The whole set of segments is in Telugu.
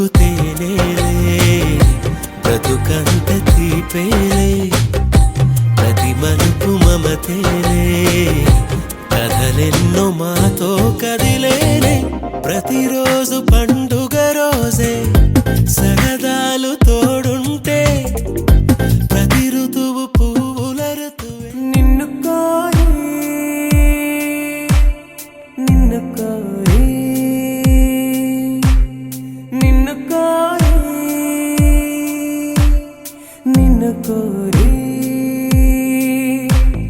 బతుకు తేలేలే బ్రతుకంత తీపేలే ప్రతి మలుపు మమతేలే కథలెన్నో మాతో కదిలేనే ప్రతిరోజు పండుగ రోజే సగదాలు తోడుంటే ప్రతి ఋతువు పువ్వుల ఋతువే నిన్ను కోరి నిన్ను కోరి నిన్ను కోరి నిన్ను కోరి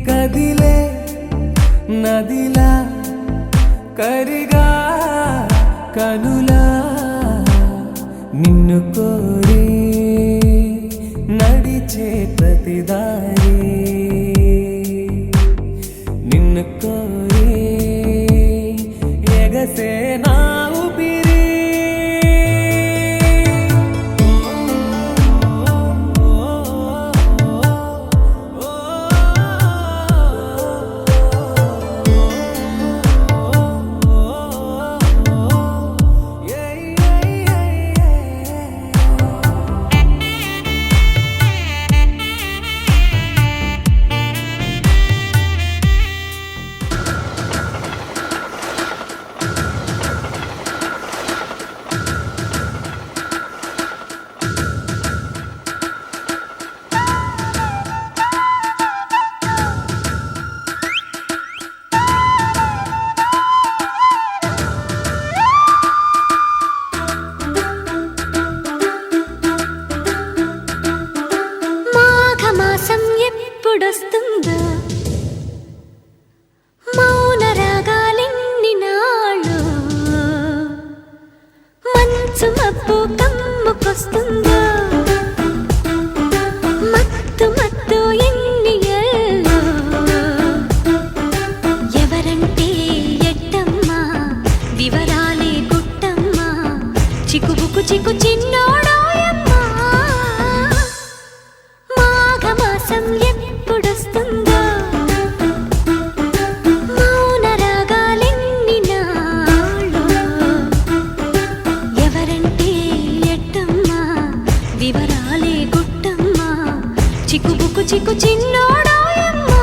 కదిలే నదిలా కరిగా కనులా నిన్ను కోరి నడిచే ప్రతిదారి నిన్ను కోరి ఎగసే నా ఊపిరి మాఘమాసం ఎప్పుడొస్తుందో మౌన రాగాలెన్ని నాళ్ళు మంచు మబ్బు కమ్ముకొస్తుందో మత్తు మత్తు ఎన్ని ఏళ్ళు ఎవరంటే ఎట్టమ్మా వివరాలే గుట్టమ్మా చిక్కుబుకు చిక్కు చిన్నోడాయమ్మా మాఘమాసం ఎప్పుడొస్తుందో మౌన రాగాలెన్ని నాళ్ళు ఎవరంటే ఎట్టమ్మా వివరాలే గుట్టమ్మా చిక్కుబుకు చిక్కు చిన్నోడాయమ్మా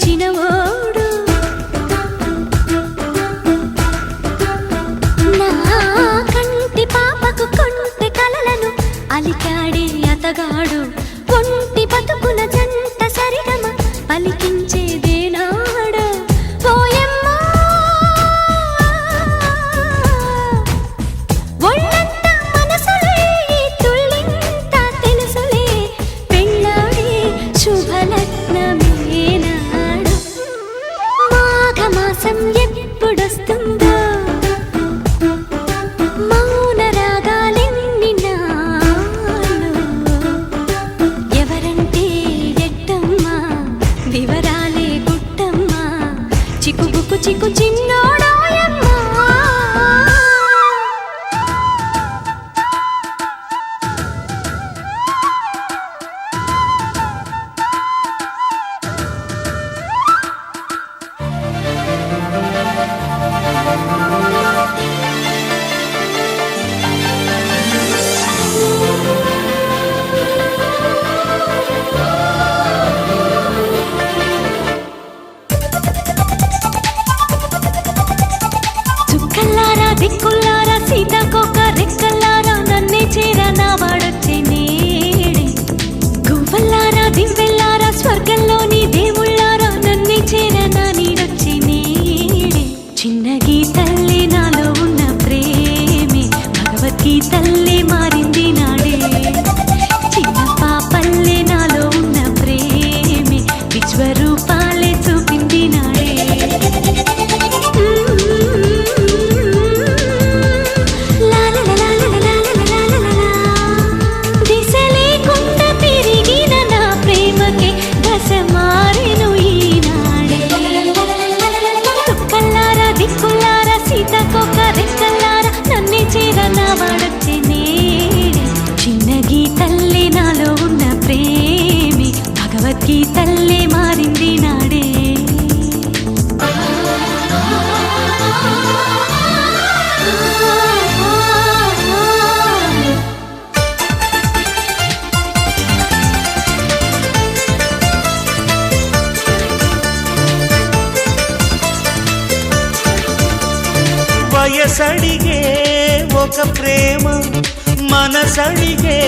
చినవోడు నా కంటి పాపకు కొంటె కలలను అలికాడే అతగాడు కొంటి బతుకుల జంట సరిగమ పలికించేదేనాడు పోయమ్మా ఒళ్ళంతా మనసులే తుళ్ళింత తెలుసులే పెళ్ళాడే శుభలగ్నమేనాడు మాఘమాసం ఎప్పుడొస్తుందో మౌన రాగాలెన్ని నాలో ఎవరంటే ఎట్టమ్మా వివరాలే గుట్టమ్మా చిక్కుబుక్కు చిక్కు చిన్నోడాయమ్మా చుక్కల్లారా దిక్కుల్లారా సీతాకోక రెక్కల్లారా నన్నే చేరా నా వాడొచ్చే నేడే గువ్వల్లారా దివ్వెల్లారా స్వర్గంలోని దేవుళ్ళారా నన్నే చేరా నా నీడొచ్చే నేడే చిన్న గీతల్లే నాలో ఉన్న ప్రేమే భగవద్గీతల్లే మారింది నాడే చిన్న పాపల్లే నాలో ఉన్న ప్రేమే విశ్వరూపాలే చూపింది నాడే దిశలేకుండా తిరిగిన నా ప్రేమకే దశ మారెను ఈనాడే చుక్కల్లారా దిక్కుల్లారా సీతాకోక రెక్కల్లారా నన్నే చేర నా వాడొచ్చే నేడే చిన్న గీతల్లే నాలో ఉన్న ప్రేమి భగవద్గీతల్లే మారింది నాడే వయసడిగే ఒక ప్రేమ మనసడిగే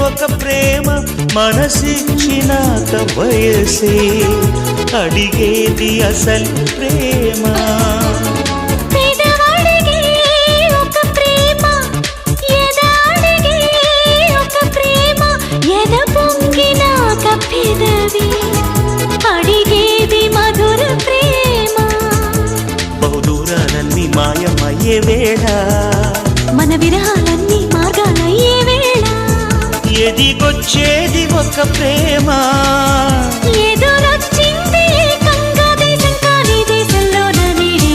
ఒక ప్రేమ మనసిచ్చినాక వయసే అడిగేది అసలు ప్రేమ పేదవాడిగే ఒక ప్రేమ ఎదాడిగే ఒక ప్రేమ ఎద పొంగినాక పెదవి అడిగేది మధుర ప్రేమ బహుదూరాలన్నీ మాయమయ్యే వేళ మన విరహాలన్నీ మార్గాలయ్యే వేళ ఎదిగొచ్చేది ఒక ప్రేమ ఎదురొచ్చింది ఏకంగా దేశం కాని దేశంలో నీడే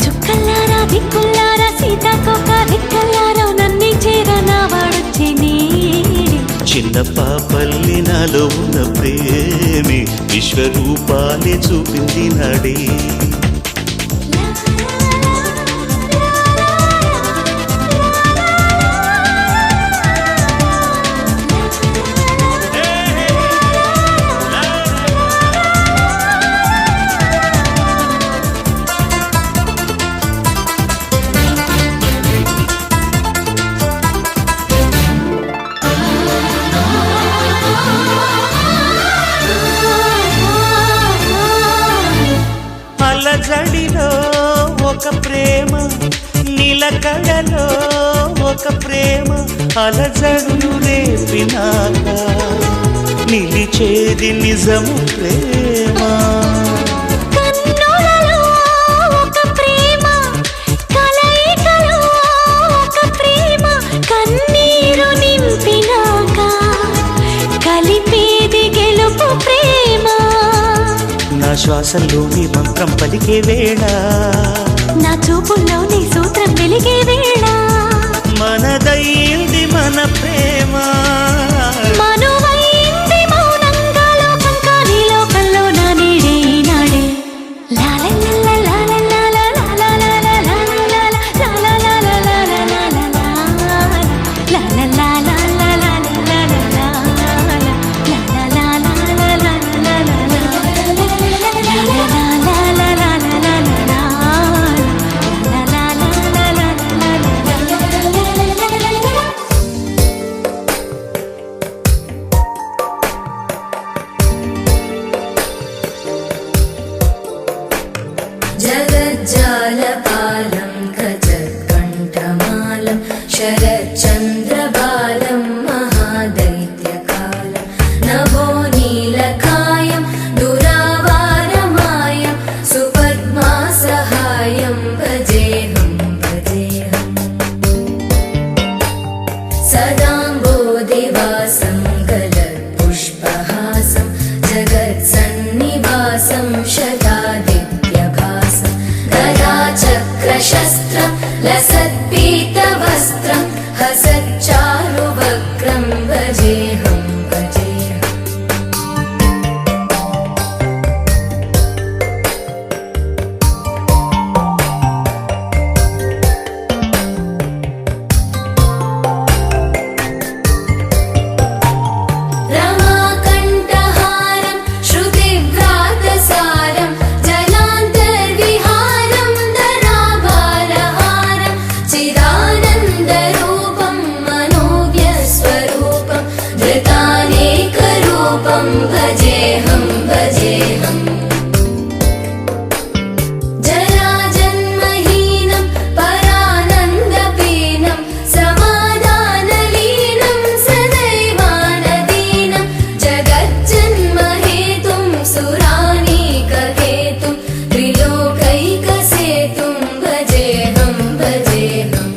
చుక్కల్లారా దిక్కుల్లారా సీతాకోక రెక్కల్లారా నన్నే చేరా నా వాడొచ్చే నేడే చిన్న పాపల్లి నాలో ఉన్న ప్రేమి విశ్వరూపాలే చూపింది నాడే అలజడిలో ఒక ప్రేమ నిలకడలో ఒక ప్రేమ అలజడులు రేపినాక నిలిచేది నిజము ప్రేమ కన్నులలో ఒక ప్రేమ కలయికలో ఒక ప్రేమ కన్నీరు నింపినాక కలిపేది గెలుపు ప్రేమ నా శ్వాసల్లోని మంత్రం పలికే వేళ నా చూపుల్లోని సూత్రం వెలిగే వేళ మనదైంది మన ప్రేమ మనువైంది మౌనంగా లోకం కాని లోకంలో నా నీడే ఈనాడే లాలల్లల్లా లాలల్లా లాలల్లా లాలల్లా లాలల్లా లాలల్లా शरच्चन्द्रबालं महादैत्यकालं नभो नीलकायं दुरावारमायं सुपद्मासहायं भजेऽहं भजेऽहम् सदाम्बोधिवासं गलत्पुष्पहासं जगत्सन्निवासं शतादित्यभासं गदाचक्रशस्त्रं लसत्पीतवस्त्रं हसच्चारुवक्त्रं भजेऽहं भजेऽहम् रमाकण्ठहारं श्रुतिव्रातसारं जलान्तर्विहारं धराभारहारं चिदानन्दरूपं मनोव्यस्वरूपं धृतानेकरूपं भजेऽहं भजेऽहम् जराजन्महीनं परानन्दपीनं समाधानलीनं सदैवानदीनं जगज्जन्महेतुं सुरानीकहेतुं त्रिलोकैकसेतुं भजेऽहं भजेऽहम्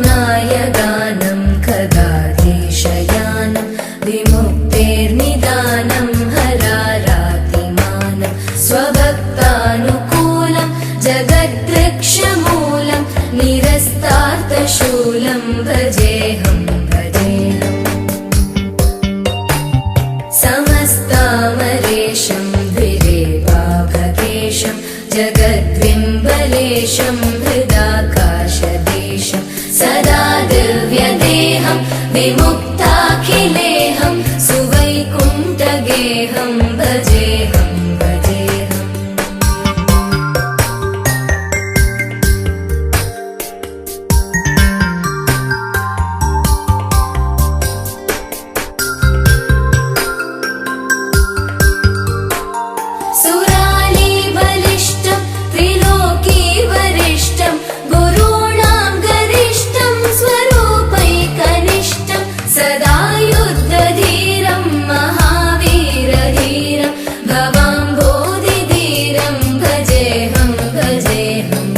कृताम्नायगानं खगाधीशयानं विमुक्तेर्निदानं हरारातिमानं स्वभक्तानुकूलं जगद्वृक्षमूलं निरस्तार्थशूलं भजेऽहं भजेऽहम् समस्तामरेशं द्विरेवाभकेशं जगद्विम्बलेशं हृदाकाशदेशं सदा दिव्यदेहं विमुक्ताखिलेहं सुवैकुण्ठगेहं भजेऽहं भजेऽहम् सुरालीबलिष्ठं त्रिलोकीवरिष्ठं गुरूणां गरिष्ठं स्वरूपैकनिष्ठं सदा युद्धधीरं महावीरधीरं भवाम्बोधिधीरं भजेऽहं भजेऽहम्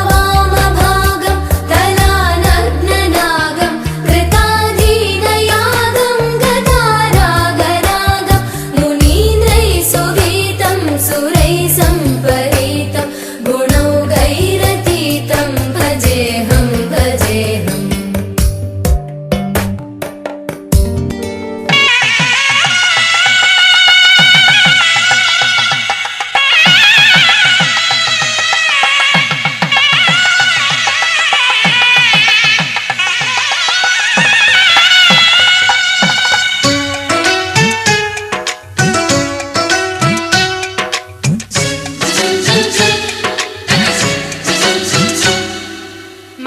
रमावामभागं तलानग्ननागं कृताधीनयागं गतारागरागं मुनीन्द्रैः सुवीतं सुरैः सम्परीतं गुणौघैरतीतं भजेऽहं भजेऽहम्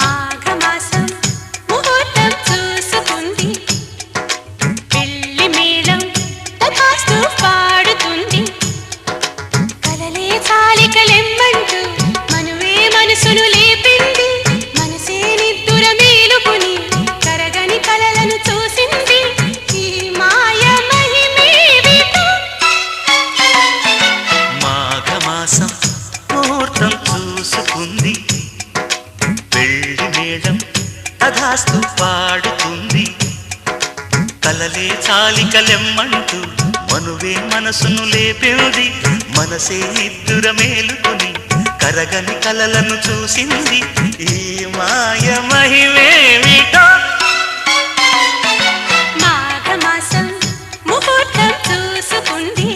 మాఘమాసం ముహూర్తం చూసుకుంది పెళ్లి మేళం తథాస్తు పాడుతుంది కలలే చాలికలెమ్మంటూ మనువే మనసును లేపింది మనసే నిద్దుర మేలుకుని కరగని కలలను చూసింది ఈ మాయ మహిమేమిటో మాఘమాసం ముహూర్తం చూసుకుంది పెళ్లి మేళం తథాస్తు పాడుతుంది కలలే చాలికలెమ్మంటూ మనువే మనసును లేపింది మనసే ఇద్దుర మేలుకుని కరగని కలలను చూసింది ఈ మాయ మహిమేమిటో మాఘమాసం ముహూర్తం చూసుకుంది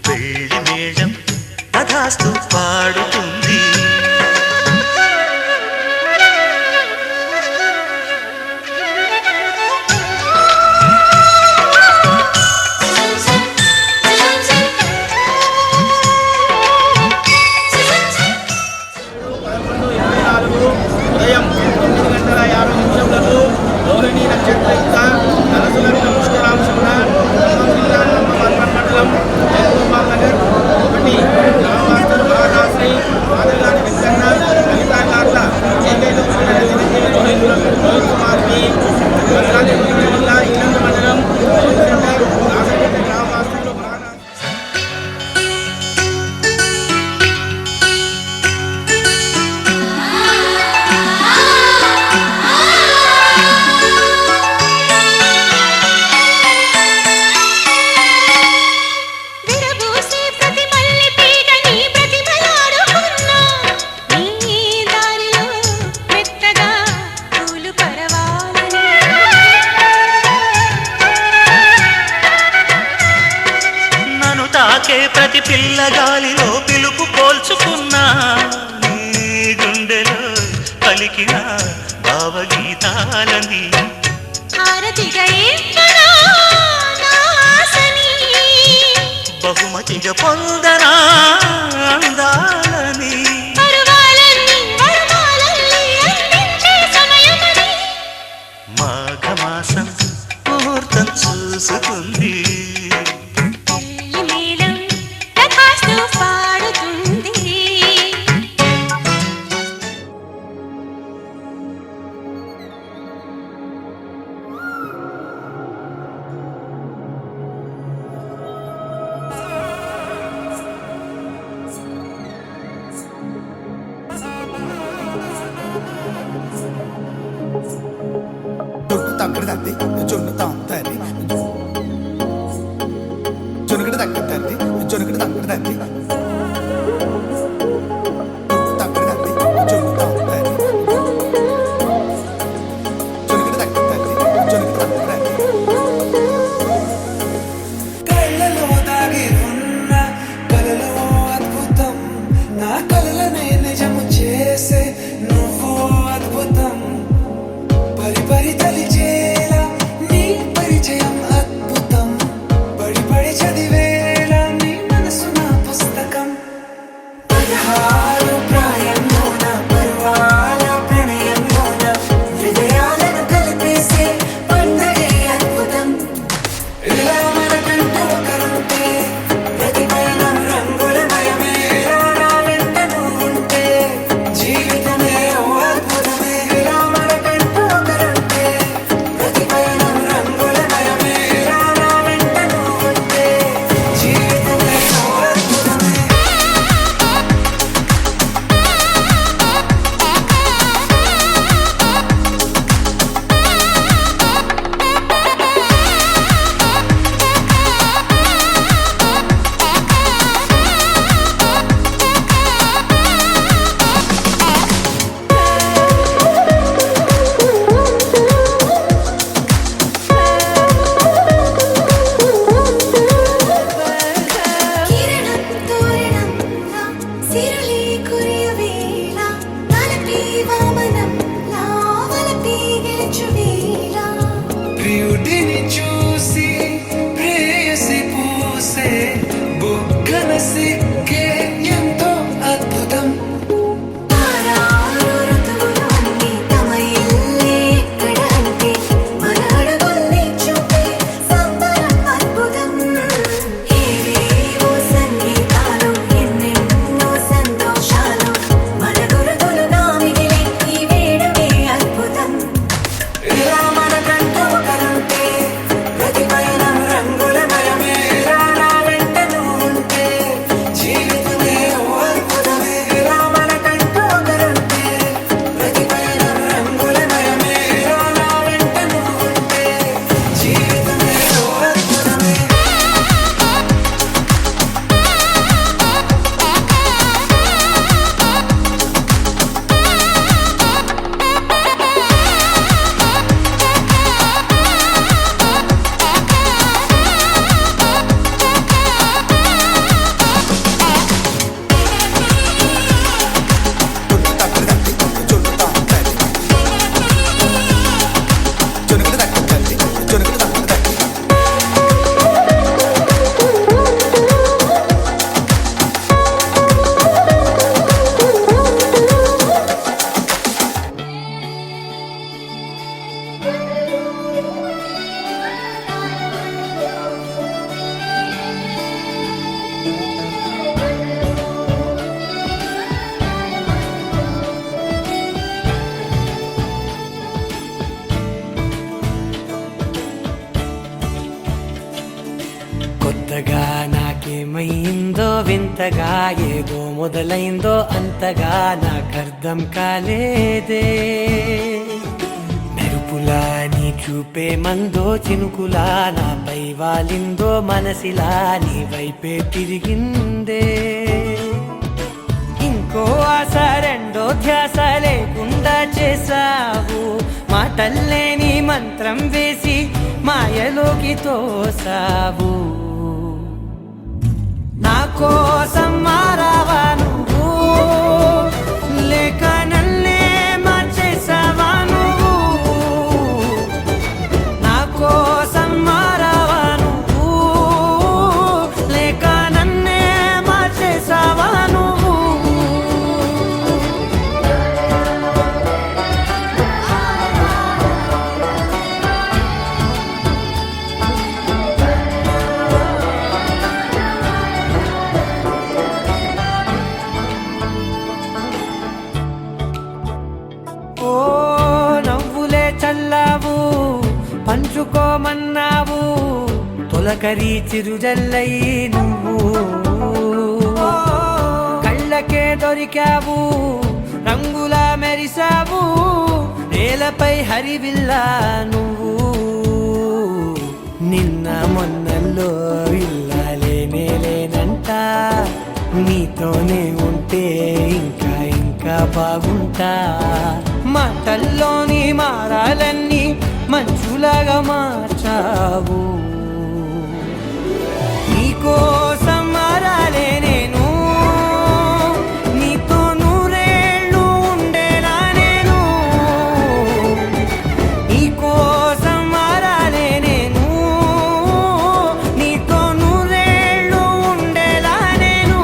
పెళ్లి మేళం తథాస్తు పాడుతుంది తాకే ప్రతి పిల్లగాలిలో పిలుపు పోల్చుకున్నా నీ గుండెలో పలికిన భావగీతాలని హారతిగా ఇచ్చునా నా ఆశని. బహుమతిగా పొందనా అందాలని పరువాలన్నీ వరమాలన్నీ అందించే సమయమని. మాఘమాసం ముహూర్తం చూసుకుంది పెళ్లి మేళం తథాస్తు పాడుతుంది. జొన్ను తగ్గడు తల్లి జొన్ను తాంతల్లి జొనుగడ తగ్గడు తల్లి జొనుగడ తగ్గడు తల్లి జొన్ను తగ్గడు తల్లి జొన్ను తాంతల్లి జొనుగడ తగ్గడు తల్లి జొనుగడ తగ్గడు తల్లి కళ్ళలో దాగి ఉన్న కలలో అద్భుతం నా కలలనే నిజము చేసే నువ్వు అద్భుతం పరి పరి తలిచేలా నీ పరిచయం అద్భుతం పడి పడి చదివేలా నీ మనసు నా పుస్తకం 16 ప్రాయంలోన పర్వాల ప్రణయంలోన హృదయాలను కలిపేసే పండగే అద్భుతం ఇలా మనకంటూ ఒకరుంటే ప్రతి పైన రంగులమయమే ఇలా నా వెంట నువ్వుంటే జీవితమే ఓ అద్భుతమే ఇలా మనకంటూ ఒకరుంటే ప్రతి పైన రంగులమయమే ఇలా నా వెంట నువ్వుంటే జీవితమే ఓ అద్భుతమే. కిరణం తోరణంలా సిరులే కురియవేళ తలపి వామనంలా వలపి గెలుచువేళ ప్రియుడిని చూసి ప్రేయసి పూసే బుగ్గన సిగ్గే ఎంతో అద్భుతం తారారు ఋతువులు అన్నీ తమ ఇల్లే ఎక్కడంటే మన అడుగుల్ని చూపే సంబరం అద్భుతం ఏవేవో సంగీతాలు ఎన్నెన్నో సంతోషాలు మన గురుతులుగా మిగిలే ఈ వేడమే అద్భుతం ఇలా మనకంటూ ఒకరుంటే ప్రతి పైన రంగులమయమే ఇలా నా వెంట నువ్వుంటే జీవితమే ఓ అద్భుతమే ఇలా మనకంటూ ఒకరుంటే ప్రతి పైన రంగులమయమే ఇలా నా వెంట నువ్వుంటే జీవితమే ఓ అద్భుతమే. జొన్ను తగ్గడు తల్లి జొన్ను తాంతల్లి జొనుగడ తగ్గడు తల్లి జొనుగడ తగ్గడు తల్లి కొత్తగా నాకేమైందో వింతగా ఏదో మొదలైందో అంతగా నాకర్థం కాలేదే మెరుపులా నీ చూపే మందో చినుకులా నాపై వాలిందో మనసిలా నీ వైపే తిరిగిందే ఇంకో ఆశ రెండో ధ్యాస లేకుండా చేసావు మాటల్లే నీ మంత్రం వేసి మాయలోకి తోసావు కోసం మారావా నువ్వు లేక నన్నే మార్చేసావా నువ్వు నా కోసం మారావా నువ్వు లేక నన్నే మార్చేసావా నువ్వు ఓ నవ్వులే చల్లావు పంచుకోమన్నావు తొలకరి చిరుజల్లై నువ్వు ఓ, కళ్ళకే దొరికావు రంగులా మెరిసావు నేలపై హరివిల్లా నువ్వు నిన్న మొన్నల్లో ఇల్లాలేనే లేనంట నీతోనే ఉంటే ఇంకా ఇంకా బాగుంటా మాటల్లోని మారాలన్నీ మంచులాగా మార్చావు నీకోసం మారాలే నేను నీతో నూరేళ్ళు ఉండేలా నేను నీకోసం మారాలే నేను నీతో నూరేళ్ళు ఉండేలా నేను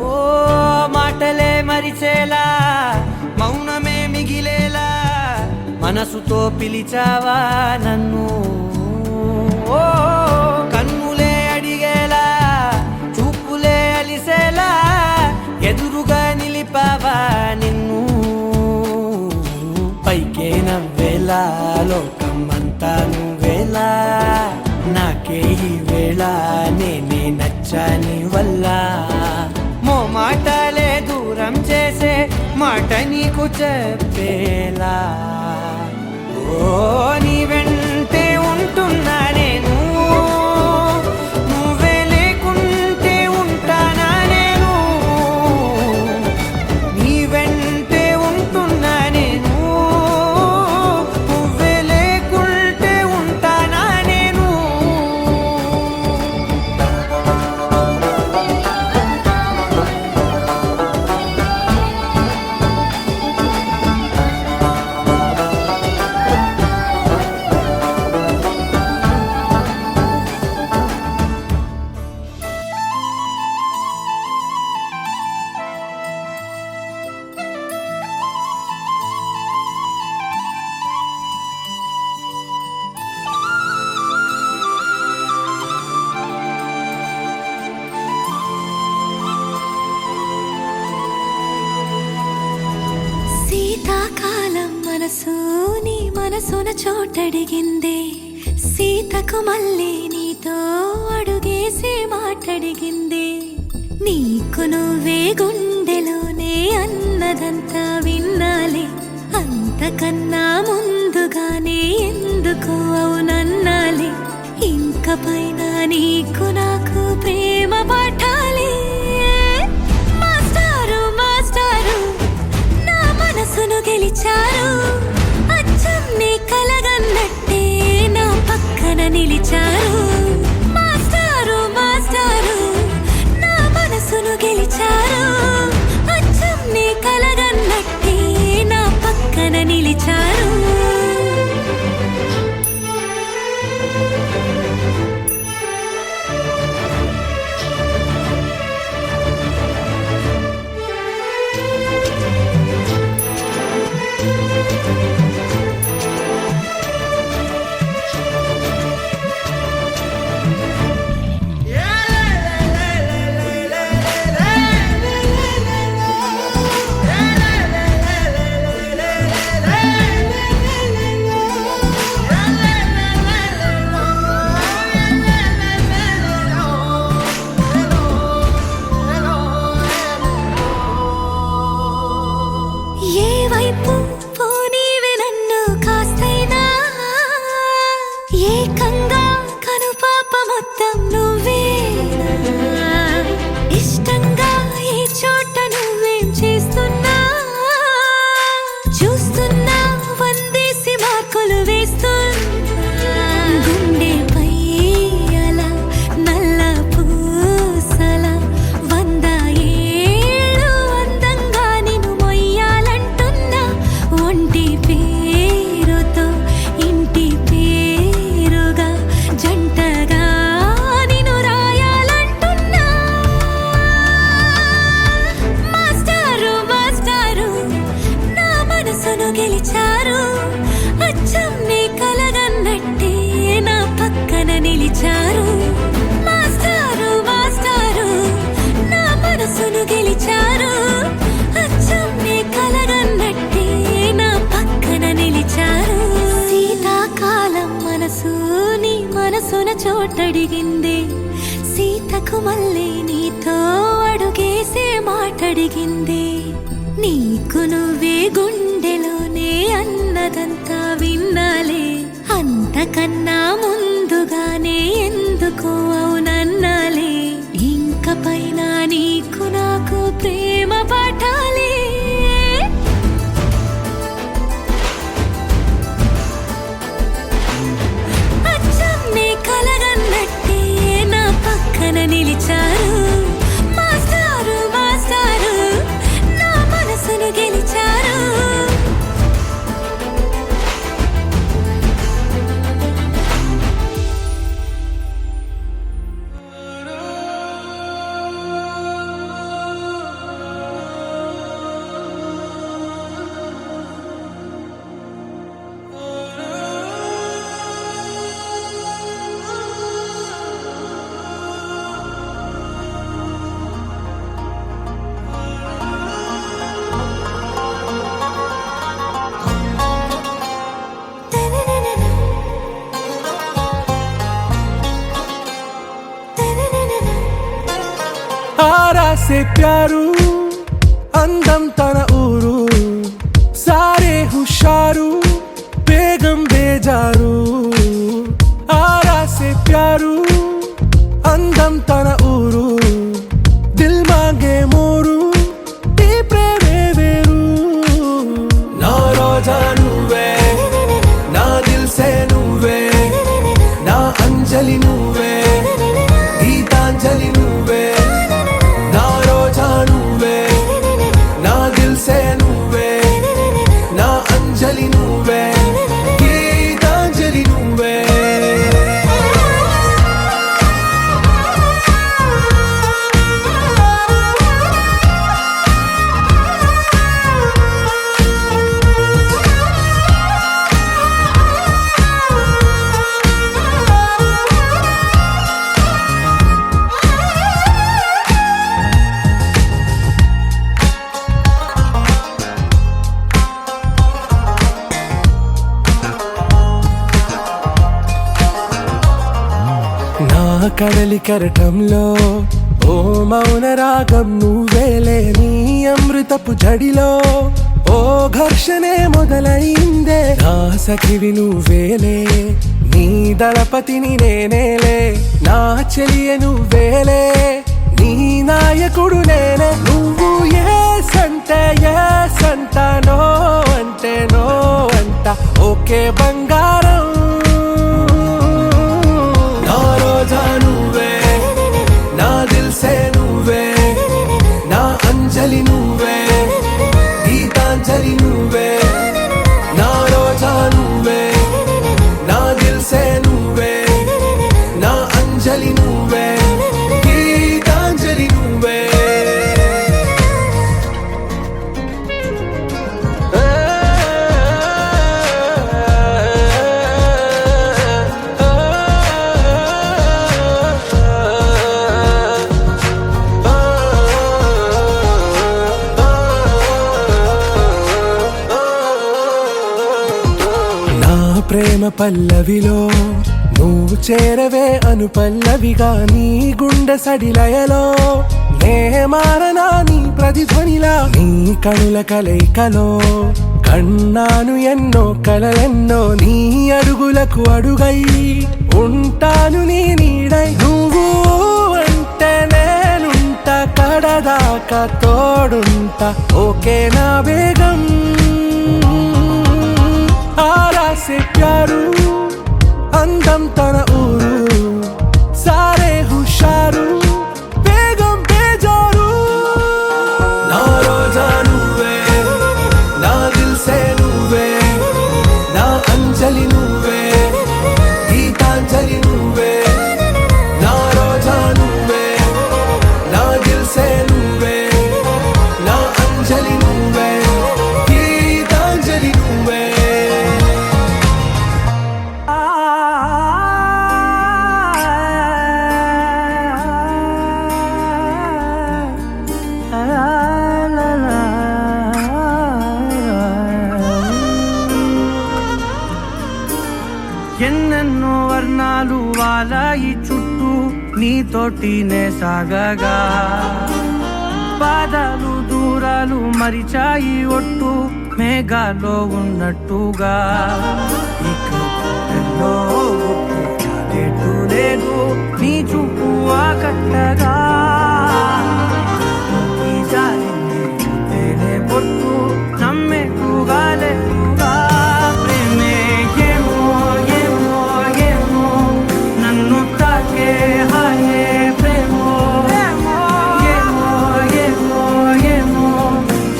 ఓ మాటలే మరిచేలా మౌనమే మిగిలేలా మనసుతో పిలిచావా నన్ను ఓ కన్నులే అడిగేలా చూపులే అలిసేలా ఎదురుగా నిలిపావా నిన్ను పైకే నవ్వేలా లోకమంతా నువ్వేలా నాకే ఈ వేళ నేనే నచ్చాని వల్ల మో మాటలే దూరం చేసే మాట నీకు చెప్పేలా ఓ నీ వెంటే ఉంటున్నా నేను నువ్వే లేకుంటే ఉంటానా నేను నీ వెంటే ఉంటున్నా నేను నువ్వే లేకుంటే ఉంటానా నేను శీతాకాలం మనసు నీ మనసున చోటడిగిందే సీతకు మళ్ళీ నీతో అడుగేసి మాటడిగిందే నీకు నువ్వే గుండెలోనే అన్నదంతా విన్నాలే అంతకన్నా ముందుగానే ఎందుకు అవునన్నాలే ఇంక పైన నీకు నాకు ప్రేమ పాఠాలే మాస్టారు మాస్టారు నా మనసును గెలిచారు అచ్చం నీ కలగన్నట్టే నా పక్కన నిలిచారు మాస్టారు మాస్టారు నా మనసును గెలిచారు అచ్చం నీ కలగన్నట్టే నా పక్కన నిలిచారు చోటడిగింది సీతకు మళ్ళీ నీతో అడుగేసే మాటడిగింది నీకు నువ్వే గుండెలోనే అన్నదంతా విన్నాలే అంతకన్నా ముందుగానే ఎందుకో అవునన్నాలే ఇంక పైన నీకు నాకు ప్రేమ పాఠాలే అచ్చమ్మే కలగన్నట్టే నా పక్కన నిలిచారు మాస్టారు మాస్టారు నా మనసును గెలిచారు आरा से प्यारू అందం తన ఊరు సారే హుషారు బేగం బేజారు ఆరా సే ప్యారు అందం తన ఊరు దిల్ మాంగే మోరు ఈ ప్రేమే వేరు నా రోజా నువ్వే నా దిల్ సే నువ్వే నా అంజలి నువ్వే గీతాంజలి నువ్వే నా రోజా నువ్వే నా దిల్ సే నువ్వే నా అంజలి నువ్వే గీతాంజలి నువ్వే నా కడలి కెరటంలో ఓ మౌన రాగం నువ్వేలే నీ అమృతపు జడిలో ఓ ఘర్షణే మొదలైందే నా సఖివి నువ్వేలే నీ దళపతిని నేనేలే నా చెలియ నువ్వేలే నీ నాయకుడు నేనే నువ్వు ఏ సంట నో అంటే నో అంట ఓకే బంగారం నా రోజా నువ్వే నా దిల్ సే నువ్వే నా అంజలి నువ్వే గీతాంజలి నువ్వే నా రోజా నువ్వే నా దిల్ సే నువ్వే నా అంజలి నువ్వే గీతాంజలి నువ్వే నా ప్రేమ పల్లవిలో నువ్వు చేరవే అను పల్లవిగా నీ గుండె సడిలయలో నే మారనా నీ ప్రతిధ్వనిలా నీ కనుల కలయికలో కన్నాను ఎన్నో కలలెన్నో నీ అడుగులకు అడుగై ఉంటాను నీ నీడై నువ్వు అంటే నేనుంట కడదాకా తోడుంట ఓకే నా వేగం ఆరా సే ప్యారు అందం తన ఊరు సారే హుషారు బేగం బేజారు నా రోజా నువ్వే నా దిల్ సే నువ్వే నా అంజలి నువ్వే గీతాంజలి నువ్వే నా రోజా నువ్వే నా దిల్ సే నువ్వే నా అంజలి నువ్వే గీతాంజలి నువ్వే హిమాలయ చుట్టూ నీతోటినే సాగగా పాదాలు దూరాలు మరిచాయి ఒట్టు మేఘాలో ఉన్నట్టుగా ఇక గుండెల్లో గుట్టు లేదు నీ చూపు ఆకట్టగా ఈ జాలిని చూస్తేనే పొట్టు నమ్మేట్టుగా లేదుగా ప్రేమే ఏమో ఏమో ఏమో నన్ను తాకే హాయే ప్రేమో ఏమో ఏమో ఏమో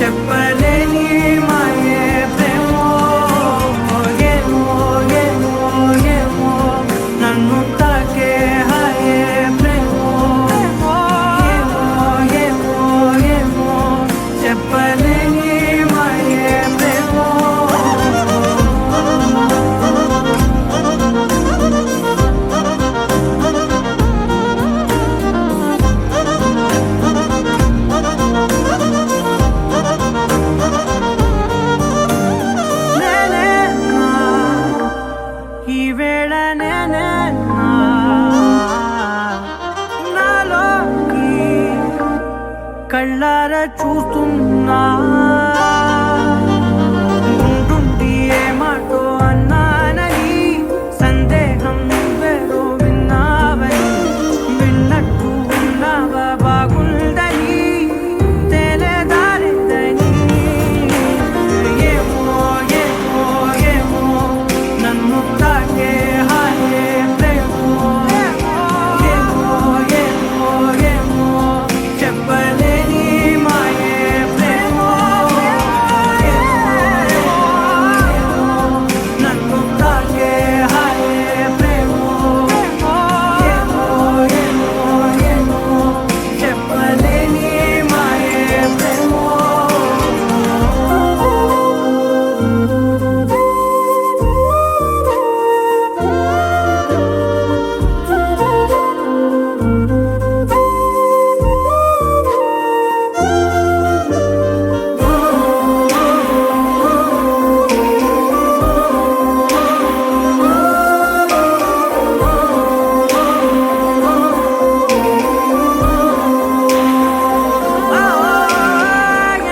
చెప్పలేని మాయే ప్రేమో ఏమో ఏమో ఏమో నన్ను తాకే హాయే ప్రేమో ఏమో ఏమో ఏమో చెప్పలేని మాయే ప్రేమో నేనేనా ఈ వేళ నేనేనా నాలోకి కళ్ళార చూస్తున్నా ఉంటుండి ఏ మాటో అన్నానని సందేహం నువ్వేదో విన్నావని విన్నట్టు ఉన్నావా బాగుందని తెలియదారిద్దని ఏమో ఏమో ఏమో నన్ను తాకే హాయే ప్రేమో ఏమో ఏమో ఏమో చెప్పలేని మాయే ప్రేమో నన్ను తాకే హాయే ప్రేమో ఏమో ఏమో ఏమో చెప్పలేని మాయే ప్రేమో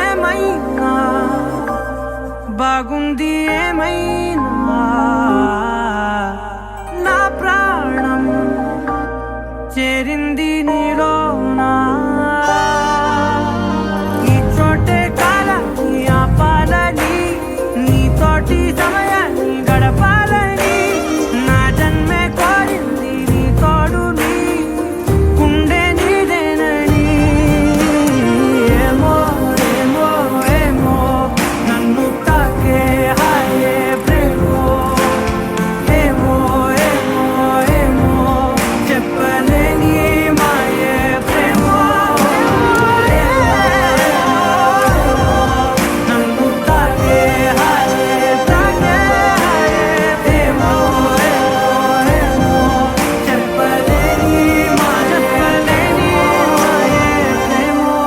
ఏమైనా బాగుంది ఏమైనా నా ప్రాణం చేరింది నీలోనా ఈ చోటే కాలాన్ని ఆపాలని నీతోటి సమయాన్ని గడపాలని నా జన్మే కోరింది నీ తోడుని గుండె నీదేనని ఏమో ఏమో ఏమో నన్ను తాకే హాయే ప్రేమో ఏమో ఏమో ఏమో చెప్పలేని మాయే ప్రేమో నన్ను తాకే హాయే ప్రేమో ఏమో ఏమో చెప్పలేని మాయే ప్రేమో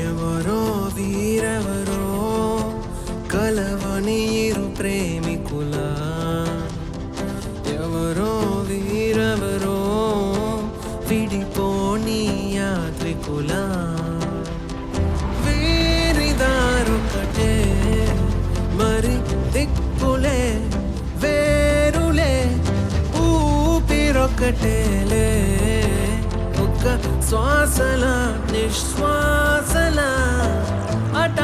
ఎవరో వీరెవరో కలవని ఇరు ప్రేమికుల ఎవరో వీరెవరో విడిపోని యాత్రికుల వీరిదారొకటే మరి దిక్కులే వేరులే ఊపిరొకటేలే ఒక శ్వాసల నిశ్వాసల అట